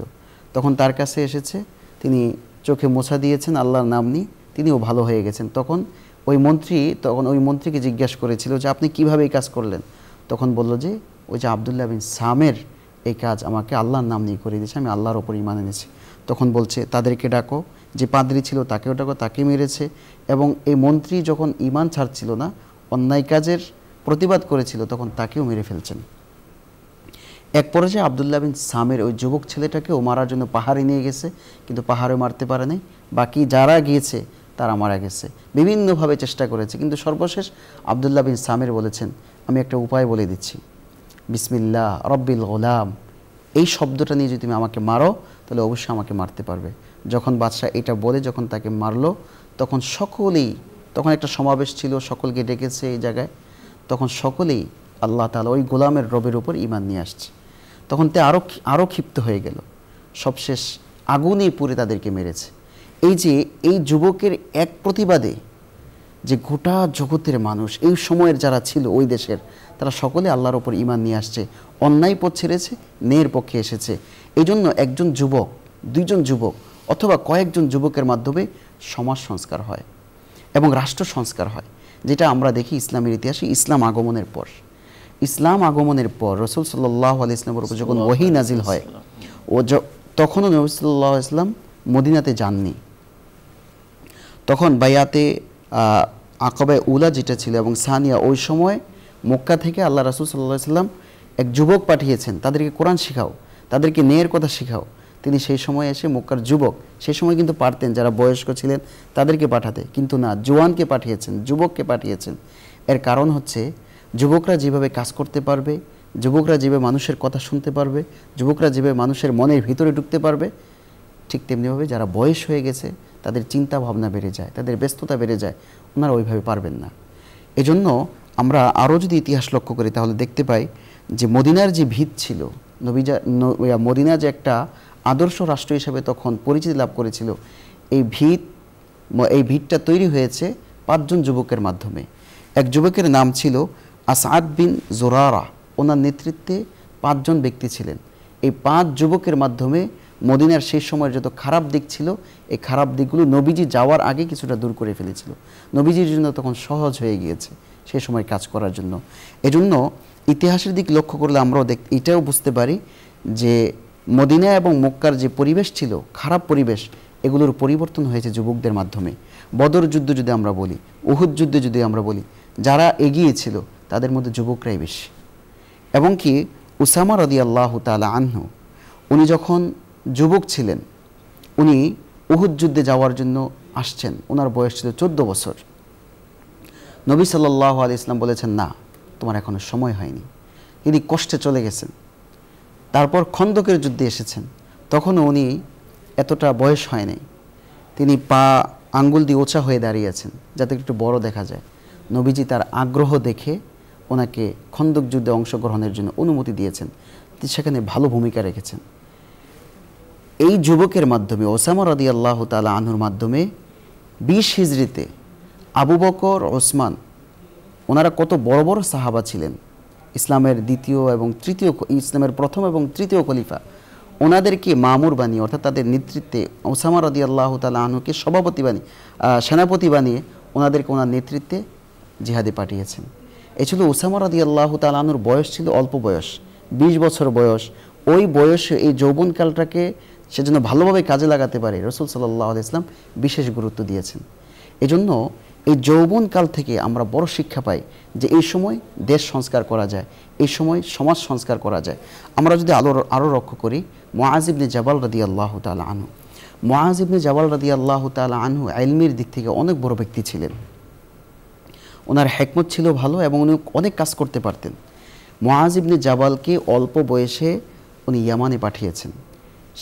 তখন তার কাছে এসেছে, তিনি চোখে মোছা দিয়েছেন আল্লাহর নাম নিয়ে, তিনিও ভালো হয়ে গেছেন। তখন ওই মন্ত্রীকে জিজ্ঞাসা করেছিল যে আপনি কিভাবে এই কাজ করলেন? তখন বলল যে ওই যে আব্দুল্লাহ বিন সামের এই কাজ আমাকে আল্লাহর নাম নিয়ে করে দিয়েছে, আমি আল্লাহর ওপর ঈমান এনেছি। তখন বলছে তাদেরকে ডাকো, যে পাদ্রী ছিল তাকেও ডাকো, তাকে মেরেছে। এবং এই মন্ত্রী যখন ঈমান ছাড়ছিল না, অন্যায় কাজের প্রতিবাদ করেছিল, তখন তাকেও মেরে ফেলছেন। এক পর্যায়ে আব্দুল্লাহ বিন সামের ওই যুবক ছেলেটাকেও মারার জন্য পাহাড়ে নিয়ে গেছে, কিন্তু পাহাড়ে মারতে পারে নাই। বাকি যারা গিয়েছে তারা মারা গেছে, বিভিন্নভাবে চেষ্টা করেছে। কিন্তু সর্বশেষ আব্দুল্লাহ বিন সামের বলেছেন, আমি একটা উপায় বলে দিচ্ছি, বিসমিল্লাহ রব্বিল গোলাম, এই শব্দটা নিয়ে যদি তুমি আমাকে মারো তাহলে অবশ্যই আমাকে মারতে পারবে। যখন বাদশাহ এটা বলে যখন তাকে মারলো, তখন তখন একটা সমাবেশ ছিল, সকলকে ডেকেছে এই জায়গায়। তখন সকলেই আল্লাহ তাআলা ওই গোলামের রবের উপর ঈমান নিয়ে আসছে। তখন তে আরও ক্ষিপ্ত হয়ে গেল, সবশেষ আগুনে পুড়ে তাদেরকে মেরেছে। এই যুবকের এক প্রতিবাদে যে গোটা জগতের মানুষ, এই সময়ের যারা ছিল ওই দেশের, তারা সকলে আল্লাহর ওপর ঈমান নিয়ে আসছে, অন্যায় পথ ছেড়েছে, ন্যায়ের পক্ষে এসেছে। এই জন্য একজন যুবক, দুইজন যুবক অথবা কয়েকজন যুবকের মাধ্যমে সমাজ সংস্কার হয় এবং রাষ্ট্র সংস্কার হয়, যেটা আমরা দেখি ইসলামের ইতিহাসে। ইসলাম আগমনের পর রাসূল সাল্লাল্লাহু আলাইহি ওয়াসাল্লামের উপর যখন ওহী নাজিল হয়, তখনও নবী সাল্লাল্লাহু আলাইহি ওয়াসাল্লাম মদিনাতে যাননি। তখন বায়াতে আকাবে উলা যেটা ছিল এবং সানিয়া, ওই সময় মক্কা থেকে আল্লাহ রাসূল সাল্লাল্লাহু আলাইহি ওয়াসাল্লাম এক যুবক পাঠিয়েছেন, তাদেরকে কোরআন শেখাও, তাদেরকে ন্যায়ের কথা শেখাও। তিনি সেই সময় এসে মক্কার যুবক, সেই সময় কিন্তু পারতেন যারা বয়স্ক ছিলেন তাদেরকে পাঠাতে, কিন্তু না, জওয়ানকে পাঠিয়েছেন, যুবককে পাঠিয়েছেন। এর কারণ হচ্ছে যুবকরা যেভাবে কাজ করতে পারবে, যুবকরা যেভাবে মানুষের কথা শুনতে পারবে, যুবকরা যেভাবে মানুষের মনের ভিতরে ঢুকতে পারবে, ঠিক তেমনিভাবে যারা বয়স হয়ে গেছে তাদের চিন্তা ভাবনা বেড়ে যায়, তাদের ব্যস্ততা বেড়ে যায়, ওনারা ওইভাবে পারবেন না। এজন্য আমরা আরও যদি ইতিহাস লক্ষ্য করি তাহলে দেখতে পাই যে মদিনার যে ভিত ছিল, মদিনা যে একটা আদর্শ রাষ্ট্র হিসেবে তখন পরিচিতি লাভ করেছিল, এই ভিতটা তৈরি হয়েছে 5 জন যুবকের মাধ্যমে। এক যুবকের নাম ছিল আসাদ বিন জোরারা, ওনার নেতৃত্বে 5 জন ব্যক্তি ছিলেন। এই 5 যুবকের মাধ্যমে মদিনার সেই সময়ের যত খারাপ দিক ছিল, এই খারাপ দিকগুলো নবীজি যাওয়ার আগে কিছুটা দূর করে ফেলেছিল। নবীজির জন্য তখন সহজ হয়ে গিয়েছে সেই সময় কাজ করার জন্য। এজন্য ইতিহাসের দিক লক্ষ্য করলে আমরাও এটাও বুঝতে পারি যে মদিনা এবং মক্কার যে পরিবেশ ছিল, খারাপ পরিবেশ, এগুলোর পরিবর্তন হয়েছে যুবকদের মাধ্যমে। বদর যুদ্ধ যদি আমরা বলি, উহুদ যুদ্ধে যদি আমরা বলি, যারা এগিয়েছিল তাদের মধ্যে যুবকরাই বেশি। এবং কি উসামা রাদিয়াল্লাহু তাআলা আনহু, উনি যখন যুবক ছিলেন, উনি উহুদ যুদ্ধে যাওয়ার জন্য আসছেন, ওনার বয়স ছিল 14 বছর। নবী সাল্লাল্লাহু আলাইহি ওয়াসাল্লাম বলেছেন, না, তোমার এখনো সময় হয়নি। তিনি কষ্টে চলে গেছেন। তারপর খন্দকের যুদ্ধে এসেছেন, তখনও উনি এতটা বয়স হয়নি, তিনি আঙ্গুল দিয়ে ওচা হয়ে দাঁড়িয়ে আছেন যাতে একটু বড় দেখা যায়। নবীজি তার আগ্রহ দেখে ওনাকে খন্দক যুদ্ধে অংশগ্রহণের জন্য অনুমতি দিয়েছেন, তিনি সেখানে ভালো ভূমিকা রেখেছেন। এই যুবকের মাধ্যমে, ওসামা রাদিয়াল্লাহু তাআলা আনহুর মাধ্যমে 20 হিজরিতে আবু বকর, ওসমান, ওনারা কত বড় বড় সাহাবা ছিলেন, ইসলামের ইসলামের প্রথম এবং তৃতীয় খলিফা, ওনাদেরকে মামুর বানিয়ে, অর্থাৎ তাদের নেতৃত্বে ওসামা রাদিয়াল্লাহু তাআলা আনহুকে সেনাপতি বানিয়ে ওনাদেরকে ওনার নেতৃত্বে জিহাদে পাঠিয়েছেন। এই ছিল ওসামা রাদিয়াল্লাহু তাআলা আনহুর বয়স ছিল অল্প বয়স, 20 বছর বয়স। ওই বয়সে এই যৌবনকালটাকে সেজন্য ভালোভাবে কাজে লাগাতে পারে রাসূল সাল্লাল্লাহু আলাইহি ওয়াসাল্লাম বিশেষ গুরুত্ব দিয়েছেন। এজন্য এই যৌবনকাল থেকে আমরা বড় শিক্ষা পাই যে এই সময় দেশ সংস্কার করা যায়, এই সময় সমাজ সংস্কার করা যায়। আমরা যদি আরও লক্ষ্য করি, মুআজ ইবনে জাবাল রাদিয়াল্লাহু তাআলা আনহু, মুআজ ইবনে জাবাল রাদিয়াল্লাহু তাআলা আনহু ইলমের দিক থেকে অনেক বড় ব্যক্তি ছিলেন। ওনার হিকমত ছিল ভালো এবং উনি অনেক কাজ করতে পারতেন। মুআজ ইবনে জাবালকে অল্প বয়সে উনি ইয়ামানে পাঠিয়েছেন।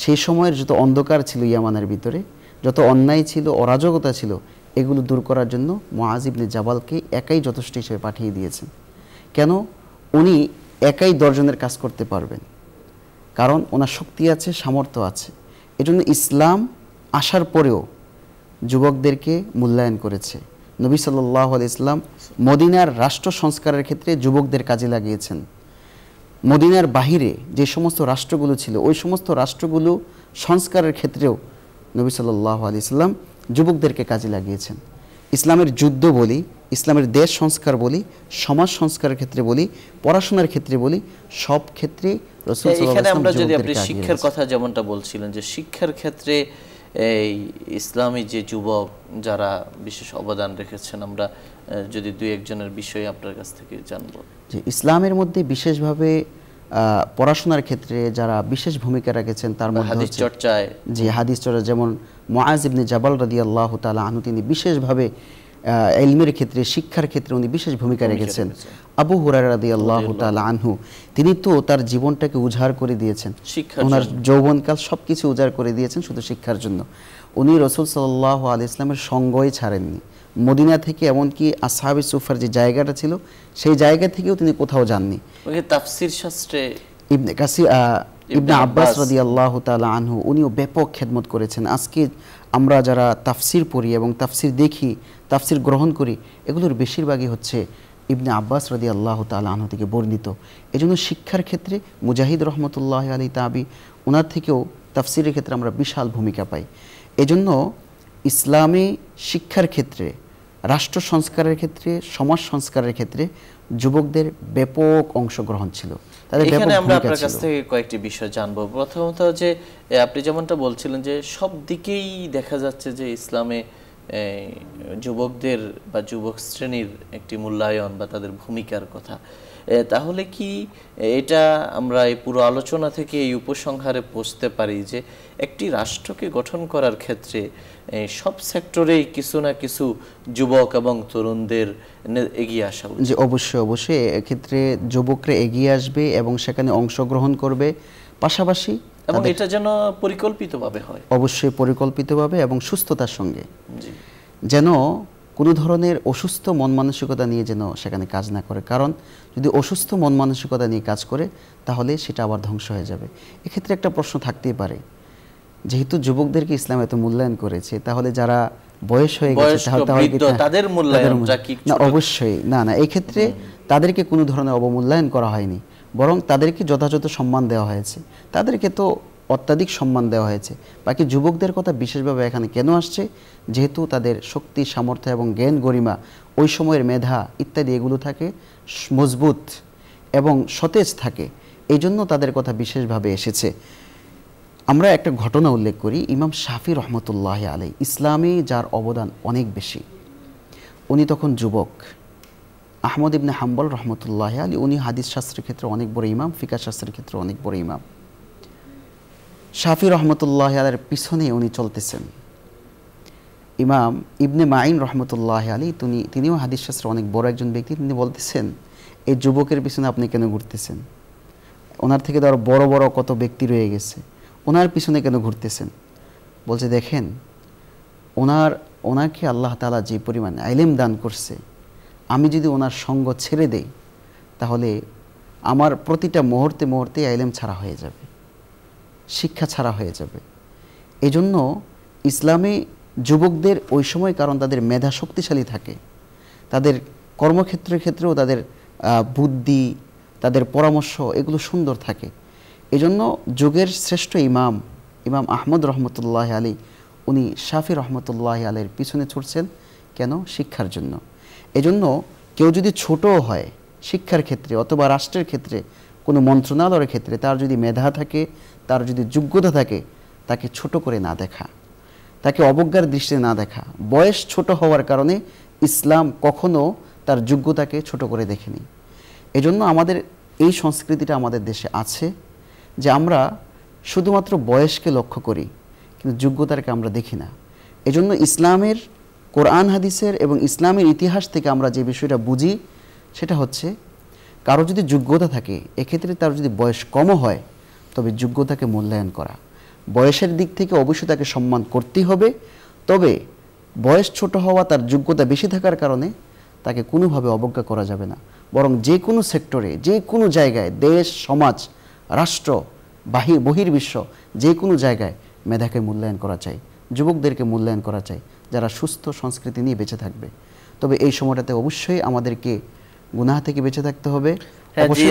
সেই সময়ের যত অন্ধকার ছিল ইয়ামানের ভিতরে, যত অন্যায় ছিল, অরাজকতা ছিল, এগুলো দূর করার জন্য মুআজ ইবনে জাবালকে একাই যথেষ্ট হিসেবে পাঠিয়ে দিয়েছেন। কেন? উনি একাই 10 জনের কাজ করতে পারবেন, কারণ ওনার শক্তি আছে, সামর্থ্য আছে। এজন্য ইসলাম আসার পরেও যুবকদেরকে মূল্যায়ন করেছে। নবী সাল্লাল্লাহু আলাইহি ওয়াসাল্লাম মদিনার রাষ্ট্র সংস্কারের ক্ষেত্রে যুবকদের কাজে লাগিয়েছেন। মদিনার বাহিরে যে সমস্ত রাষ্ট্রগুলো ছিল, ওই সমস্ত রাষ্ট্রগুলো সংস্কারের ক্ষেত্রেও নবী সাল্লাল্লাহু আলাইহি ওয়াসাল্লাম যুবকদেরকে কাজে লাগিয়েছেন। ইসলামের যুদ্ধ বলি, ইসলামের দেশ সংস্কার বলি, সমাজ সংস্কারের ক্ষেত্রে বলি, পড়াশোনার ক্ষেত্রে বলি, সব ক্ষেত্রে রাসূল সাল্লাল্লাহু আলাইহি ওয়াসাল্লাম
আমরা যদি আপনি শিক্ষার কথা যেমনটা বলছিলেন যে শিক্ষার ক্ষেত্রে এই ইসলামী যে যুবক যারা বিশেষ অবদান রেখেছেন, আমরা যদি 2-1 জনের বিষয়ে আপনার কাছ থেকে জানবো।
যে ইসলামের মধ্যে বিশেষভাবে পড়াশোনার ক্ষেত্রে যারা বিশেষ ভূমিকা রেখেছেন তার মধ্যে
হাদিস চর্চায়,
যে হাদিস চর্চা, যেমন মুআজ ইবনে জাবাল রাদিয়াল্লাহু তাআলা আনহু, তিনি বিশেষভাবে ইলমের ক্ষেত্রে, শিক্ষার ক্ষেত্রে উনি বিশেষ ভূমিকা রেখেছেন। আবু হুরায়রা রাদিয়াল্লাহু তাআলা আনহু, তিনি তো তার জীবনটাকে উজাড় করে দিয়েছেন, ওনার যৌবনকাল সবকিছু উজাড় করে দিয়েছেন শুধু শিক্ষার জন্য। উনি রাসূল সাল্লাল্লাহু আলাইহি ওয়াসাল্লামের সঙ্গই ছাড়েননি। মদিনা থেকে এমনকি আসহাবে সুফার যে জায়গাটা ছিল, সেই জায়গা থেকেও তিনি কোথাও যাননি।
তাফসীর শাস্ত্রে
ইবনে আব্বাস রাদিয়াল্লাহু তাআলা আনহু, উনিও ব্যাপক খেদমত করেছেন। আজকে আমরা যারা তাফসীর পড়ি এবং তাফসীর দেখি, তাফসীর গ্রহণ করি, এগুলোর বেশিরভাগই হচ্ছে ইবনে আব্বাস রাদিয়াল্লাহু তাআলা আনহু থেকে বর্ণিত। এজন্য শিক্ষার ক্ষেত্রে মুজাহিদ রহমতুল্লাহ আলাইহি তাবি, ওনার থেকেও তাফসীরের ক্ষেত্রে আমরা বিশাল ভূমিকা পাই। এজন্য ইসলামী শিক্ষার ক্ষেত্রে, রাষ্ট্র সংস্কারের ক্ষেত্রে, সমাজ সংস্কারের ক্ষেত্রে যুবকদের ব্যাপক অংশগ্রহণ ছিল।
এখানে আমরা আপনার কাছ থেকে কয়েকটি বিষয় জানবো। প্রথমত যে আপনি যেমনটা বলছিলেন যে সব দিকেই দেখা যাচ্ছে যে ইসলামে যুবকদের বা যুবক শ্রেণীর একটি মূল্যায়ন বা তাদের ভূমিকার কথা, তাহলে কি এটা আমরা এই পুরো আলোচনা থেকে এই উপসংহারে পৌঁছতে পারি যে একটি রাষ্ট্রকে গঠন করার ক্ষেত্রে সব সেক্টরেই কিছু না কিছু যুবক এবং তরুণদের এগিয়ে আসা উচিত?
যে অবশ্যই এক্ষেত্রে যুবকরা এগিয়ে আসবে এবং সেখানে অংশগ্রহণ করবে, পাশাপাশি
এবং এটা যেন পরিকল্পিতভাবে হয়।
অবশ্যই পরিকল্পিতভাবে এবং সুস্থতার সঙ্গে, যেন কোনো ধরনের অসুস্থ মন মানসিকতা নিয়ে যেন সেখানে কাজ না করে। কারণ যদি অসুস্থ মন মানসিকতা নিয়ে কাজ করে তাহলে সেটা আবার ধ্বংস হয়ে যাবে। এক্ষেত্রে একটা প্রশ্ন থাকতেই পারে, যেহেতু যুবকদেরকে ইসলাম এত মূল্যায়ন করেছে, তাহলে যারা বয়স হয়ে গেছে
তাদের মূল্যায়ন
না? অবশ্যই না, এই ক্ষেত্রে তাদেরকে কোনো ধরনের অবমূল্যায়ন করা হয়নি, বরং তাদেরকে যথাযথ সম্মান দেওয়া হয়েছে। তাদেরকে তো অত্যাধিক সম্মান দেওয়া হয়েছে। বাকি যুবকদের কথা বিশেষভাবে এখানে কেন আসছে? যেহেতু তাদের শক্তি, সামর্থ্য এবং জ্ঞান, গরিমা, ওই সময়ের মেধা ইত্যাদি এগুলো থাকে মজবুত এবং সতেজ থাকে, এই জন্য তাদের কথা বিশেষভাবে এসেছে। আমরা একটা ঘটনা উল্লেখ করি, ইমাম শাফি রহমতুল্লাহ আলাইহি, ইসলামে যার অবদান অনেক বেশি, উনি তখন যুবক। আহমদ ইবনে হাম্বল রহমতুল্লাহ আলাইহি, উনি হাদিস শাস্ত্রের ক্ষেত্রে অনেক বড় ইমাম, ফিকাহ শাস্ত্রের ক্ষেত্রে অনেক বড় ইমাম। শাফি রহমতুল্লাহ আলাইহির পিছনে উনি চলতেছেন। ইমাম ইবনে মাইন রহমতুল্লাহ আলাইহি, তিনিও হাদিস শাস্ত্রে অনেক বড় একজন ব্যক্তি। তিনি বলতেছেন, এই যুবকের পিছনে আপনি কেন ঘুরতেছেন? ওনার থেকে তো আরো বড় বড় কত ব্যক্তি রয়ে গেছে, ওনার পিছনে কেন ঘুরতেছেন? বলছে, দেখেন, ওনাকে আল্লাহ তাআলা যে পরিমাণ ইলম দান করছে, আমি যদি ওনার সঙ্গ ছেড়ে দেই তাহলে আমার প্রতিটা মুহূর্তে মুহূর্তে ইলম ছাড়া হয়ে যাবে, শিক্ষা ছাড়া হয়ে যাবে। এজন্য ইসলামে যুবকদের ওই সময়, কারণ তাদের মেধা শক্তিশালী থাকে, তাদের কর্মক্ষেত্রের ক্ষেত্রেও তাদের বুদ্ধি, তাদের পরামর্শ এগুলো সুন্দর থাকে। এজন্য যুগের শ্রেষ্ঠ ইমাম আহমদ রহমতুল্লাহ আলী, উনি শাফি রহমতুল্লাহ আলীর পিছনে ছুটছেন। কেন? শিক্ষার জন্য। এজন্য কেউ যদি ছোটও হয় শিক্ষার ক্ষেত্রে অথবা রাষ্ট্রের ক্ষেত্রে, কোনো মন্ত্রণালয়ের ক্ষেত্রে, তার যদি মেধা থাকে, তার যদি যোগ্যতা থাকে, তাকে ছোট করে না দেখা, তাকে অবজ্ঞার দৃষ্টিতে না দেখা। বয়স ছোট হওয়ার কারণে ইসলাম কখনো তার যোগ্যতাকে ছোট করে দেখেনি। এজন্য আমাদের এই সংস্কৃতিটা আমাদের দেশে আছে যে আমরা শুধুমাত্র বয়সকে লক্ষ্য করি, কিন্তু যোগ্যতাকে আমরা দেখি না। এজন্য ইসলামের কোরআন হাদিসের এবং ইসলামের ইতিহাস থেকে আমরা যে বিষয়টা বুঝি সেটা হচ্ছে, কারো যদি যোগ্যতা থাকে, এক্ষেত্রে তার যদি বয়স কমও হয়, তবে যোগ্যতাকে মূল্যায়ন করা। বয়সের দিক থেকে অবশ্যই তাকে সম্মান করতেই হবে, তবে বয়স ছোট হওয়া, তার যোগ্যতা বেশি থাকার কারণে তাকে কোনোভাবে অবজ্ঞা করা যাবে না। বরং যে কোনো সেক্টরে, যে কোনো জায়গায়, দেশ, সমাজ, রাষ্ট্র, বহির্বিশ্ব, যে কোনো জায়গায় মেধাকে মূল্যায়ন করা চাই, যুবকদেরকে মূল্যায়ন করা চাই, যারা সুস্থ সংস্কৃতি নিয়ে বেঁচে থাকবে। তবে এই সময়টাতে অবশ্যই আমাদেরকে গুনাহ থেকে বেঁচে থাকতে হবে।
হ্যাঁ জি,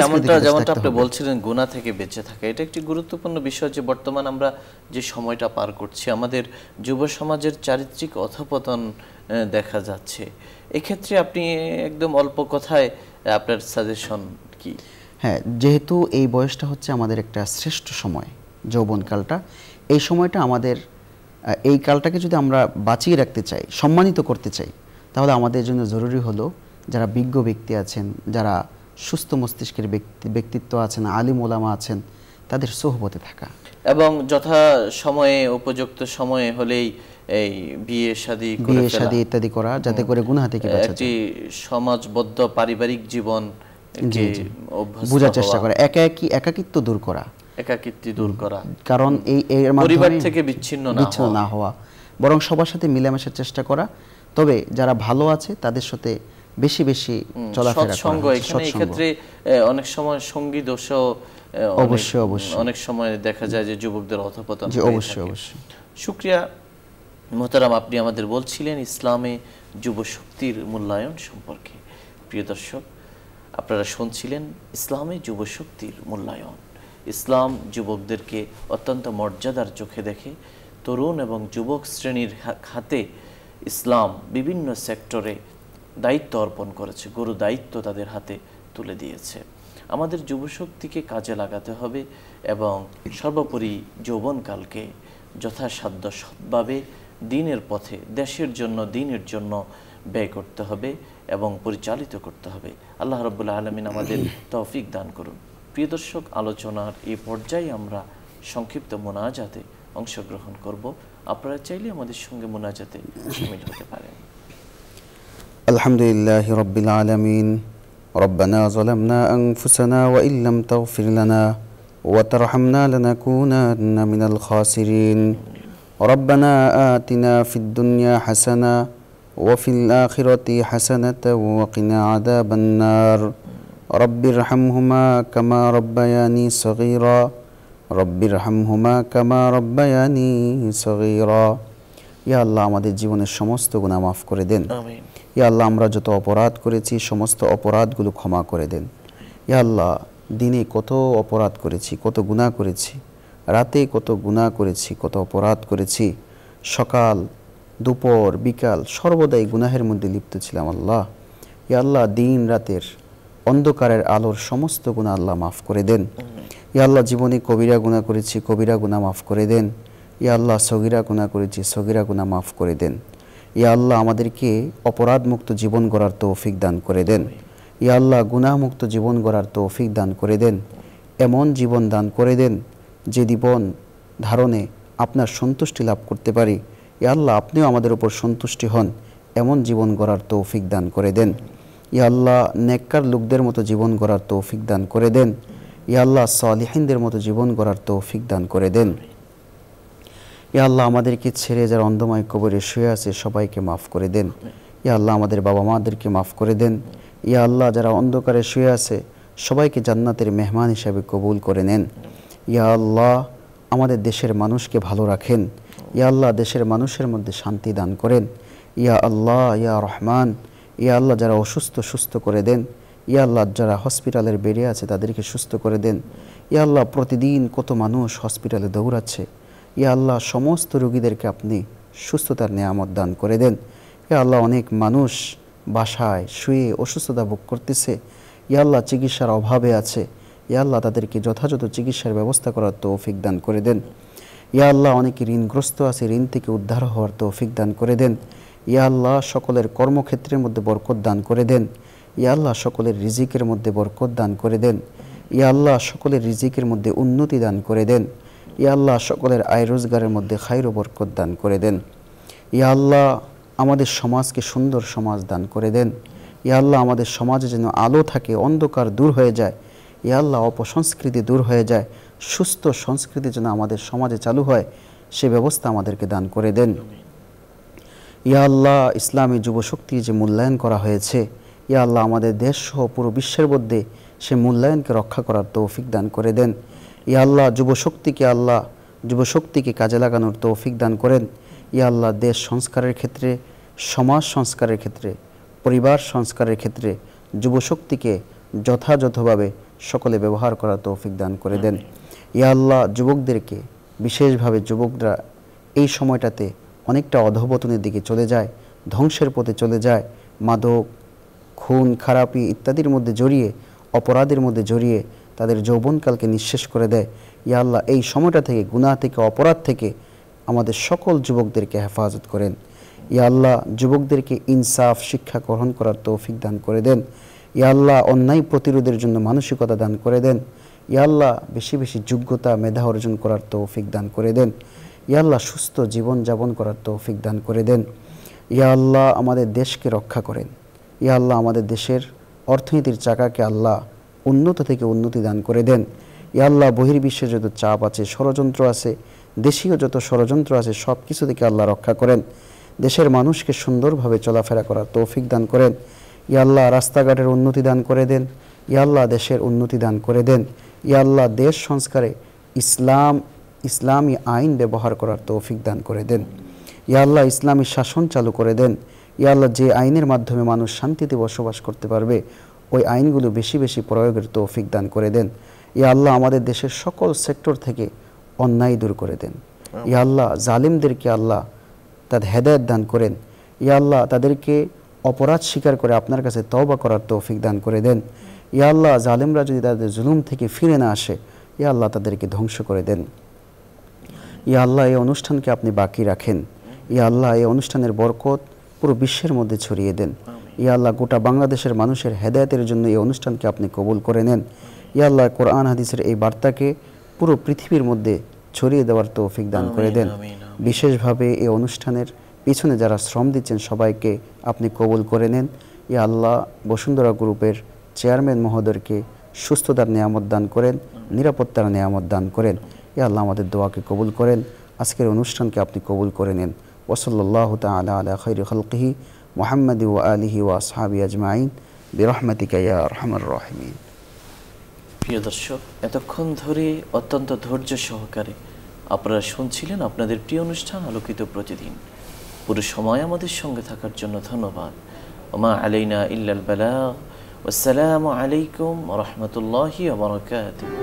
যেমনটা আপনি বলছিলেন গুনাহ থেকে বেঁচে থাকা, এটা একটি গুরুত্বপূর্ণ বিষয় যে বর্তমান আমরা যে সময়টা পার করছি, আমাদের যুব সমাজের চারিত্রিক অধঃপতন দেখা যাচ্ছে। এক্ষেত্রে আপনি একদম অল্প কথায় আপনার সাজেশন কি?
হ্যাঁ, যেহেতু এই বয়সটা হচ্ছে আমাদের একটা শ্রেষ্ঠ সময়, যৌবনকালটা, এই সময়টা আমাদের, এই কালটাকে যদি আমরা বাঁচিয়ে রাখতে চাই, সম্মানিত করতে চাই, তাহলে আমাদের জন্য জরুরি হলো যারা বিজ্ঞ ব্যক্তি আছেন, যারা সুস্থ মস্তিষ্কের ব্যক্তিত্ব আছেন, আলিম ওলামা আছেন, তাদের সোহবতে থাকা
এবং যথা সময়ে, উপযুক্ত সময়ে হলেই এই বিয়ে শাদী
ইত্যাদি করা, যাতে করে গুনাহ থেকে বাঁচা যায়।
একটি সমাজবদ্ধ পারিবারিক জীবন
বোঝার চেষ্টা করা, একাকিত্ব দূর করা, কারণ এই
পরিবার থেকে বিচ্ছিন্ন
না হওয়া, বরং সবার সাথে মিলেমিশে চেষ্টা করা। তবে যারা ভালো আছে তাদের সাথে বেশি বেশি চলাফেরা করা।
এই ক্ষেত্রে অনেক সময় সঙ্গী দোষ
অবশ্যই
অনেক সময় দেখা যায় যে যুবকদের অধঃপতন।
অবশ্যই।
শুকরিয়া মোহতারাম, আপনি আমাদের বলছিলেন ইসলামে যুব শক্তির মূল্যায়ন সম্পর্কে। প্রিয় দর্শক, আপনারা শুনছিলেন ইসলামে যুব শক্তির মূল্যায়ন। ইসলাম যুবকদেরকে অত্যন্ত মর্যাদার চোখে দেখে। তরুণ এবং যুবক শ্রেণীর হাতে ইসলাম বিভিন্ন সেক্টরে দায়িত্ব অর্পণ করেছে, গুরু দায়িত্ব তাদের হাতে তুলে দিয়েছে। আমাদের যুবশক্তিকে কাজে লাগাতে হবে এবং সর্বোপরি যৌবনকালকে যথাসাধ্য সৎভাবে দিনের পথে, দেশের জন্য, দিনের জন্য ব্যয় করতে হবে এবং পরিচালিত করতে হবে। আল্লাহ রাব্বুল আলামিন আমাদের তৌফিক দান করুন। প্রিয় দর্শক, আলোচনার এই পর্যায়ে আমরা সংক্ষিপ্ত মোনাজাতে অংশগ্রহণ করব। আপনারা চাইলে আমাদের সঙ্গে মোনাজাতে শামিল হতে পারেন।
আলহামদুলিল্লাহি রাব্বিল আলামিন। ربنا ظلمنا أنفسنا وإن لم تغفر لنا وترحمنا لنكونن من الخاسرين. ربنا آتنا في الدنيا حسنة وفي الآخرة حسنة وقنا عذاب النار. رب ارحمهما كما ربياني صغيرا. رب ارحمهما كما ربياني صغيرا. ইয়া আল্লাহ, আমাদের জীবনের সমস্ত গুনাহ মাফ করে দেন।
আমিন।
ইয়া আল্লাহ, আমরা যত অপরাধ করেছি সমস্ত অপরাধগুলো ক্ষমা করে দেন। ইয়া আল্লাহ, দিনে কত অপরাধ করেছি, কত গুনাহ করেছি, রাতে কত গুনাহ করেছি, কত অপরাধ করেছি, সকাল দুপুর বিকাল সর্বদাই গুনাহের মধ্যে লিপ্ত ছিলাম। আল্লাহ, ইয়া আল্লাহ, দিন রাতের অন্ধকারের আলোর সমস্ত গুনাহ আল্লাহ মাফ করে দেন। ইয়া আল্লাহ, জীবনে কবিরা গুনাহ করেছি, কবিরা গুনাহ মাফ করে দেন। ইয়া আল্লাহ, সগীরা গুনাহ করেছি, সগীরা গুনাহ মাফ করে দেন। ইয়া আল্লাহ, আমাদেরকে অপরাধমুক্ত জীবন গড়ার তৌফিক দান করে দেন। ইয়া আল্লাহ, গুনাহমুক্ত জীবন গড়ার তৌফিক দান করে দেন। এমন জীবন দান করে দেন যে জীবন ধারণে আপনার সন্তুষ্টি লাভ করতে পারি। ইয়া আল্লাহ, আপনিও আমাদের উপর সন্তুষ্টি হন, এমন জীবন গড়ার তৌফিক দান করে দেন। ইয়া আল্লাহ, নেককার লোকদের মতো জীবন গড়ার তৌফিক দান করে দেন। ইয়া আল্লাহ, সালিহিনদের মতো জীবন গড়ার তৌফিক দান করে দেন। ইয়া আল্লাহ, আমাদেরকে ছেড়ে যারা অন্ধময় কবরে শুয়ে আছে সবাইকে মাফ করে দেন। ইয়া আল্লাহ, আমাদের বাবা মাদেরকে মাফ করে দেন। ইয়া আল্লাহ, যারা অন্ধকারে শুয়ে আছে সবাইকে জান্নাতের মেহমান হিসাবে কবুল করে নেন। ইয়া আল্লাহ, আমাদের দেশের মানুষকে ভালো রাখেন। ইয়া আল্লাহ, দেশের মানুষের মধ্যে শান্তি দান করেন। ইয়া আল্লাহ, ইয়া রহমান, ইয়া আল্লাহ, যারা অসুস্থ সুস্থ করে দেন। ইয়া আল্লাহ, যারা হসপিটালের বেডে আছে তাদেরকে সুস্থ করে দেন। ইয়া আল্লাহ, প্রতিদিন কত মানুষ হসপিটালে দৌড়াচ্ছে। ইয়া আল্লাহ, সমস্ত রোগীদেরকে আপনি সুস্থতার নেয়ামত দান করে দেন। ইয়া আল্লাহ, অনেক মানুষ বাসায় শুয়ে অসুস্থতা ভোগ করতেছে। ইয়া আল্লাহ, চিকিৎসার অভাবে আছে। ইয়া আল্লাহ, তাদেরকে যথাযথ চিকিৎসার ব্যবস্থা করার তৌফিক দান করে দেন। ইয়া আল্লাহ, অনেকে ঋণগ্রস্ত আছে, ঋণ থেকে উদ্ধার হওয়ার তৌফিক দান করে দেন। ইয়া আল্লাহ সকলের কর্মক্ষেত্রের মধ্যে বরকত দান করে দেন। ইয়া আল্লাহ সকলের রিজিকের মধ্যে বরকত দান করে দেন। ইয়া আল্লাহ সকলের রিজিকের মধ্যে উন্নতি দান করে দেন। ইয়া আল্লাহ সকলের আয় রোজগারের মধ্যে খায়র ও বরকত দান করে দেন। ইয়া আল্লাহ আমাদের সমাজকে সুন্দর সমাজ দান করে দেন। ইয়া আল্লাহ আমাদের সমাজে যেন আলো থাকে, অন্ধকার দূর হয়ে যায়। ইয়া আল্লাহ অপসংস্কৃতি দূর হয়ে যায়, সুস্থ সংস্কৃতি যেন আমাদের সমাজে চালু হয়, সে ব্যবস্থা আমাদেরকে দান করে দেন। ইয়া আল্লাহ ইসলামী যুবশক্তি যে মূল্যায়ন করা হয়েছে, ইয়া আল্লাহ আমাদের দেশ সহ পুরো বিশ্বের মধ্যে সে মূল্যায়নকে রক্ষা করার তৌফিক দান করে দেন। ইয়া আল্লাহ যুবশক্তিকে কাজে লাগানোর তৌফিক দান করেন। ইয়া আল্লাহ দেশ সংস্কারের ক্ষেত্রে, সমাজ সংস্কারের ক্ষেত্রে, পরিবার সংস্কারের ক্ষেত্রে যুবশক্তিকে যথাযথভাবে সকলে ব্যবহার করার তৌফিক দান করে দেন। ইয়া আল্লাহ যুবকদেরকে, বিশেষভাবে যুবকরা এই সময়টাতে অনেকটা অধঃপতনের দিকে চলে যায়, ধ্বংসের পথে চলে যায়, মাদক, খুন খারাপি ইত্যাদির মধ্যে জড়িয়ে, অপরাধের মধ্যে জড়িয়ে তাদের যৌবনকালকে নিঃশেষ করে দেয়। ইয়া আল্লাহ এই সময়টা থেকে, গুনাহ থেকে, অপরাধ থেকে আমাদের সকল যুবকদেরকে হেফাজত করেন। ইয়া আল্লাহ যুবকদেরকে ইনসাফ শিক্ষা গ্রহণ করার তৌফিক দান করে দেন। ইয়া আল্লাহ অন্যায় প্রতিরোধের জন্য মানসিকতা দান করে দেন। ইয়া আল্লাহ বেশি বেশি যোগ্যতা, মেধা অর্জন করার তৌফিক দান করে দেন। ইয়া আল্লাহ সুস্থ জীবন যাপন করার তৌফিক দান করে দেন। ইয়া আল্লাহ আমাদের দেশকে রক্ষা করেন। ইয়া আল্লাহ আমাদের দেশের অর্থনীতির চাকাকে আল্লাহ উন্নত থেকে উন্নতি দান করে দেন। ইয়া আল্লাহ বহির্বিশ্বে যত চাপ আছে, ষড়যন্ত্র আছে, দেশীয় যত ষড়যন্ত্র আছে, সব কিছু থেকে আল্লাহ রক্ষা করেন। দেশের মানুষকে সুন্দরভাবে চলাফেরা করার তৌফিক দান করেন। ইয়া আল্লাহ রাস্তাঘাটের উন্নতি দান করে দেন। ইয়া আল্লাহ দেশের উন্নতি দান করে দেন। ইয়া আল্লাহ দেশ সংস্কারে ইসলামী আইন ব্যবহার করার তৌফিক দান করে দেন। ইয়া আল্লাহ ইসলামী শাসন চালু করে দেন। ইয়া আল্লাহ যে আইনের মাধ্যমে মানুষ শান্তিতে বসবাস করতে পারবে, ওই আইনগুলো বেশি বেশি প্রয়োগের তৌফিক দান করে দেন। ইয়া আল্লাহ আমাদের দেশের সকল সেক্টর থেকে অন্যায় দূর করে দেন। ইয়া আল্লাহ জালিমদেরকে আল্লাহ তাদের হেদায়েত দান করেন। ইয়া আল্লাহ তাদেরকে অপরাধ স্বীকার করে আপনার কাছে তওবা করার তৌফিক দান করে দেন। ইয়া আল্লাহ জালিমরা যদি তাদের জুলুম থেকে ফিরে না আসে, ইয়া আল্লাহ তাদেরকে ধ্বংস করে দেন। ইয়া আল্লাহ এই অনুষ্ঠানকে আপনি বাকি রাখেন। ইয়া আল্লাহ এই অনুষ্ঠানের বরকত পুরো বিশ্বের মধ্যে ছড়িয়ে দেন। ইয়া আল্লাহ গোটা বাংলাদেশের মানুষের হেদায়েতের জন্য এই অনুষ্ঠানকে আপনি কবুল করে নেন। ইয়া আল্লাহ কোরআন হাদিসের এই বার্তাকে পুরো পৃথিবীর মধ্যে ছড়িয়ে দেওয়ার তৌফিক দান করে দেন। বিশেষভাবে এই অনুষ্ঠানের পিছনে যারা শ্রম দিচ্ছেন সবাইকে আপনি কবুল করে নেন। ইয়া আল্লাহ বসুন্ধরা গ্রুপের চেয়ারম্যান মহোদয়কে সুস্থতার নিয়ামত দান করেন, নিরাপত্তার নিয়ামত দান করেন। ইয়া আল্লাহ আমাদের দোয়াকে কবুল করেন। আজকের অনুষ্ঠানকে আপনি কবুল করে নেন। ওয়াসাল্লাল্লাহু তাআলা আলা খায়রি খালকিহি মুহাম্মাদি ওয়া আলিহি ওয়া আসহাবি আজমাইন বিরহমাতিকা ইয়া আরহামার রাহিমিন।
প্রিয় দর্শক, এতক্ষণ ধরে অত্যন্ত ধৈর্য সহকারে আপনারা শুনছিলেন আপনাদের প্রিয় অনুষ্ঠান আলোকিত প্রতিদিন। পুরো সময় আমাদের সঙ্গে থাকার জন্য ধন্যবাদ। ওমা আলাইনা ইল্লাল বালাগ। আসসালামু আলাইকুম ওয়া রাহমাতুল্লাহি ওয়া বারাকাতুহু।